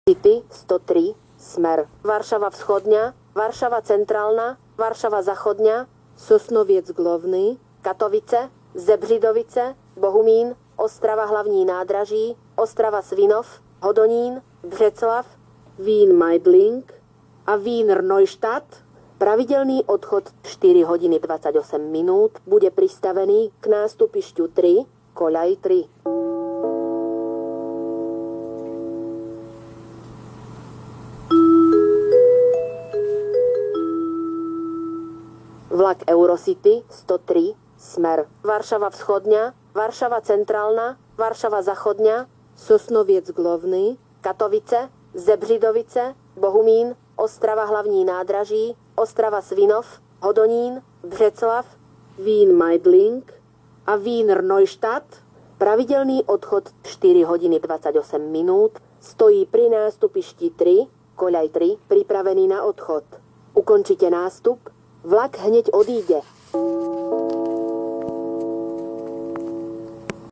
City 103, smer Varšava Vzchodňa, Varšava Centrálna, Varšava Zachodňa, Sosnoviec Główny, Katovice, Zebřidovice, Bohumín, Ostrava Hlavní nádraží, Ostrava Svinov, Hodonín, Břeclav, Wien Meidling a Wiener Neustadt. Pravidelný odchod 4 hodiny 28 minút bude pristavený k nástupišťu 3, koľaj 3. Vlak Eurocity 103, smer Varšava Vzchodňa, Varšava Centrálna, Varšava Zachodňa, Sosnoviec Główny, Katovice, Zebřidovice, Bohumín, Ostrava Hlavní nádraží, Ostrava Svinov, Hodonín, Břeclav, Wien Meidling a Wiener Neustadt. Pravidelný odchod 4 hodiny 28 minút stojí pri nástupišti 3, koľaj 3, pripravený na odchod. Ukončite nástup, vlak hneď odíde.